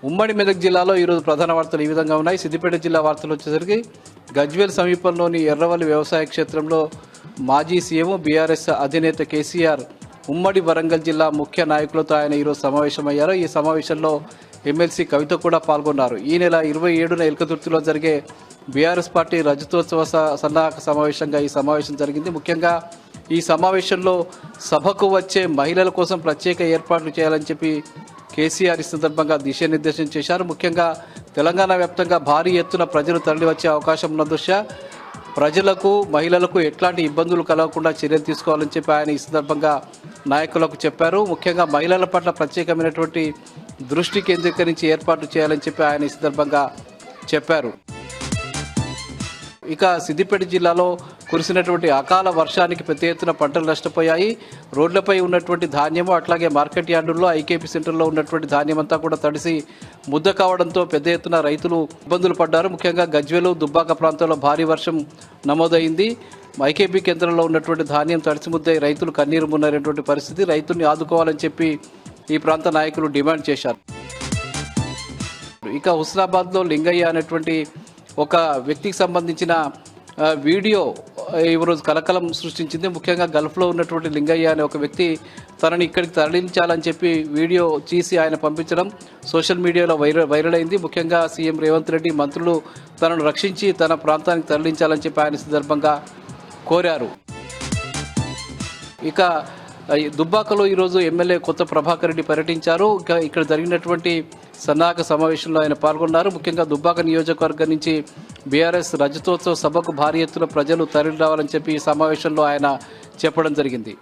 ఉమ్మడి మెదక్ జిల్లాలో ఈరోజు ప్రధాన వార్తలు ఈ విధంగా ఉన్నాయి. సిద్దిపేట జిల్లా వార్తలు వచ్చేసరికి గజ్వేల్ సమీపంలోని ఎర్రవల్లి వ్యవసాయ క్షేత్రంలో మాజీ సీఎం బీఆర్ఎస్ అధినేత కేసీఆర్ ఉమ్మడి వరంగల్ జిల్లా ముఖ్య నాయకులతో ఆయన ఈరోజు సమావేశమయ్యారు. ఈ సమావేశంలో ఎమ్మెల్సీ కవిత కూడా పాల్గొన్నారు. ఈ నెల 27న ఎల్కతుర్తిలో జరిగే బీఆర్ఎస్ పార్టీ రజతోత్సవ సన్నాహక సమావేశంగా ఈ సమావేశం జరిగింది. ముఖ్యంగా ఈ సమావేశంలో సభకు వచ్చే మహిళల కోసం ప్రత్యేక ఏర్పాట్లు చేయాలని చెప్పి కేసీఆర్ ఈ సందర్భంగా దిశానిర్దేశం చేశారు. ముఖ్యంగా తెలంగాణ వ్యాప్తంగా భారీ ఎత్తున ప్రజలు తరలివచ్చే అవకాశం ఉన్న దృష్ట్యా ప్రజలకు మహిళలకు ఎట్లాంటి ఇబ్బందులు కలగకుండా చర్యలు తీసుకోవాలని చెప్పి ఆయన ఈ సందర్భంగా నాయకులకు చెప్పారు. ముఖ్యంగా మహిళల పట్ల ప్రత్యేకమైనటువంటి దృష్టి కేంద్రీకరించి ఏర్పాటు చేయాలని చెప్పి ఆయన ఈ సందర్భంగా చెప్పారు. ఇక సిద్దిపేట జిల్లాలో కురిసినటువంటి అకాల వర్షానికి పెద్ద ఎత్తున పంటలు నష్టపోయాయి. రోడ్లపై ఉన్నటువంటి ధాన్యము అట్లాగే మార్కెట్ యార్డుల్లో ఐకేపీ సెంటర్లో ఉన్నటువంటి ధాన్యం అంతా కూడా తడిసి ముద్ద కావడంతో పెద్ద ఎత్తున రైతులు ఇబ్బందులు పడ్డారు. ముఖ్యంగా గజ్వేలు దుబ్బాక ప్రాంతంలో భారీ వర్షం నమోదైంది. ఐకేపీ కేంద్రంలో ఉన్నటువంటి ధాన్యం తడిసి ముద్దై రైతులు కన్నీరు మున్నైనటువంటి పరిస్థితి. రైతుల్ని ఆదుకోవాలని చెప్పి ఈ ప్రాంత నాయకులు డిమాండ్ చేశారు. ఇక హుస్నాబాద్లో లింగయ్య అనేటువంటి ఒక వ్యక్తికి సంబంధించిన వీడియో ఈరోజు కలకలం సృష్టించింది. ముఖ్యంగా గల్ఫ్లో ఉన్నటువంటి లింగయ్య అనే ఒక వ్యక్తి తనని ఇక్కడికి తరలించాలని చెప్పి వీడియో తీసి ఆయన పంపించడం సోషల్ మీడియాలో వైరల్ అయింది. ముఖ్యంగా సీఎం రేవంత్ రెడ్డి మంత్రులు తనను రక్షించి తన ప్రాంతానికి తరలించాలని చెప్పి ఆయన సందర్భంగా కోరారు. ఇక దుబ్బాకలో ఈరోజు ఎమ్మెల్యే కొత్త ప్రభాకర్ రెడ్డి పర్యటించారు. ఇక్కడ జరిగినటువంటి సన్నాహక సమావేశంలో ఆయన పాల్గొన్నారు. ముఖ్యంగా దుబ్బాక నియోజకవర్గం నుంచి బీఆర్ఎస్ రజతోత్సవ సభకు భారీ ఎత్తున ప్రజలు తరలి రావాలని చెప్పి ఈ సమావేశంలో ఆయన చెప్పడం జరిగింది.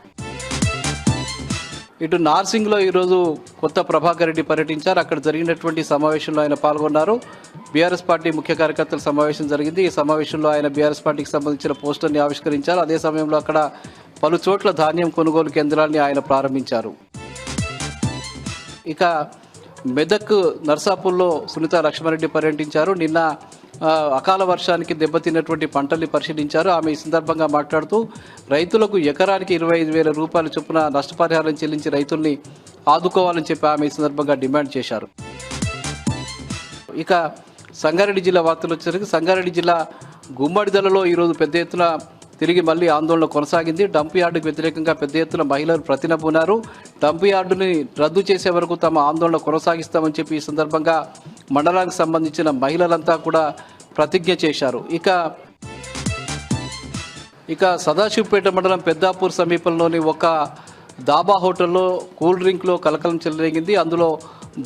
ఇటు నార్సింగ్లో ఈరోజు కొత్త ప్రభాకర్ రెడ్డి పర్యటించారు. అక్కడ జరిగినటువంటి సమావేశంలో ఆయన పాల్గొన్నారు. బీఆర్ఎస్ పార్టీ ముఖ్య కార్యకర్తల సమావేశం జరిగింది. ఈ సమావేశంలో ఆయన బీఆర్ఎస్ పార్టీకి సంబంధించిన పోస్టర్ని ఆవిష్కరించారు. అదే సమయంలో అక్కడ పలు చోట్ల ధాన్యం కొనుగోలు కేంద్రాన్ని ఆయన ప్రారంభించారు. ఇక మెదక్ నర్సాపూర్లో సునీత లక్ష్మారెడ్డి పర్యటించారు. నిన్న అకాల వర్షానికి దెబ్బతిన్నటువంటి పంటల్ని పరిశీలించారు. ఆమె ఈ సందర్భంగా మాట్లాడుతూ రైతులకు ఎకరానికి 25,000 రూపాయల చొప్పున నష్టపరిహారం చెల్లించి రైతుల్ని ఆదుకోవాలని చెప్పి ఆమె ఈ సందర్భంగా డిమాండ్ చేశారు. ఇక సంగారెడ్డి జిల్లా వార్తలు వచ్చేసరికి సంగారెడ్డి జిల్లా గుమ్మడిదలలో ఈరోజు పెద్ద ఎత్తున తిరిగి మళ్లీ ఆందోళన కొనసాగింది. డంప్ యార్డుకు వ్యతిరేకంగా పెద్ద ఎత్తున మహిళలు ప్రతినబూనారు. డంప్ యార్డుని రద్దు చేసే వరకు తమ ఆందోళన కొనసాగిస్తామని చెప్పి ఈ సందర్భంగా మండలానికి సంబంధించిన మహిళలంతా కూడా ప్రతిజ్ఞ చేశారు. ఇక సదాశివపేట మండలం పెద్దాపూర్ సమీపంలోని ఒక దాబా హోటల్లో కూల్ డ్రింక్లో కలకలం చెలరేగింది. అందులో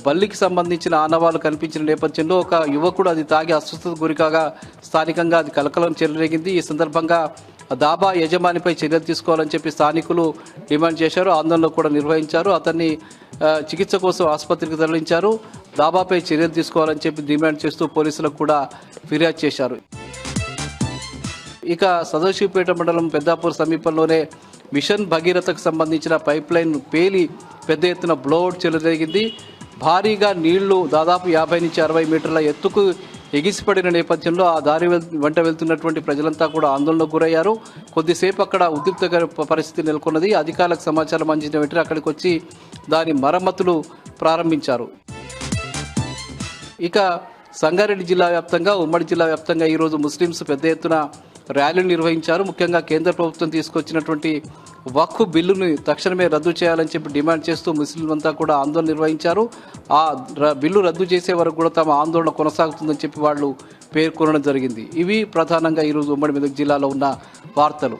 బల్లికి సంబంధించిన ఆనవాళ్లు కనిపించిన నేపథ్యంలో ఒక యువకుడు అది తాగి అస్వస్థతకు గురికాగా స్థానికంగా అది కలకలం చెలరేగింది. ఈ సందర్భంగా దాబా యజమానిపై చర్యలు తీసుకోవాలని చెప్పి స్థానికులు డిమాండ్ చేశారు. ఆందోళన కూడా నిర్వహించారు. అతన్ని చికిత్స కోసం ఆసుపత్రికి తరలించారు. దాబాపై చర్యలు తీసుకోవాలని చెప్పి డిమాండ్ చేస్తూ పోలీసులకు కూడా ఫిర్యాదు చేశారు. ఇక సదాశివపేట మండలం పెద్దాపూర్ సమీపంలోనే మిషన్ భగీరథకు సంబంధించిన పైప్ లైన్ పేలి పెద్ద ఎత్తున బ్లోఅవుట్ చెలరేగింది. భారీగా నీళ్లు దాదాపు 50 నుంచి 60 మీటర్ల ఎత్తుకు ఎగిసిపడిన నేపథ్యంలో ఆ దారి వెంట వెళ్తున్నటువంటి ప్రజలంతా కూడా ఆందోళనకు గురయ్యారు. కొద్దిసేపు అక్కడ ఉద్రిక్తకర పరిస్థితి నెలకొన్నది. అధికారులకు సమాచారం అందించిన వెంటనే అక్కడికి వచ్చి దాని మరమ్మతులు ప్రారంభించారు. ఇక సంగారెడ్డి జిల్లా వ్యాప్తంగా ఉమ్మడి జిల్లా వ్యాప్తంగా ఈరోజు ముస్లింస్ పెద్ద ఎత్తున ర్యాలీలు నిర్వహించారు. ముఖ్యంగా కేంద్ర ప్రభుత్వం తీసుకొచ్చినటువంటి వక్ఫ్ బిల్లును తక్షణమే రద్దు చేయాలని చెప్పి డిమాండ్ చేస్తూ ముస్లింలంతా కూడా ఆందోళన నిర్వహించారు. ఆ బిల్లు రద్దు చేసే వరకు కూడా తమ ఆందోళన కొనసాగుతుందని చెప్పి వాళ్ళు పేర్కొనడం జరిగింది. ఇవి ప్రధానంగా ఈరోజు ఉమ్మడి మెదక్ జిల్లాలో ఉన్న వార్తలు.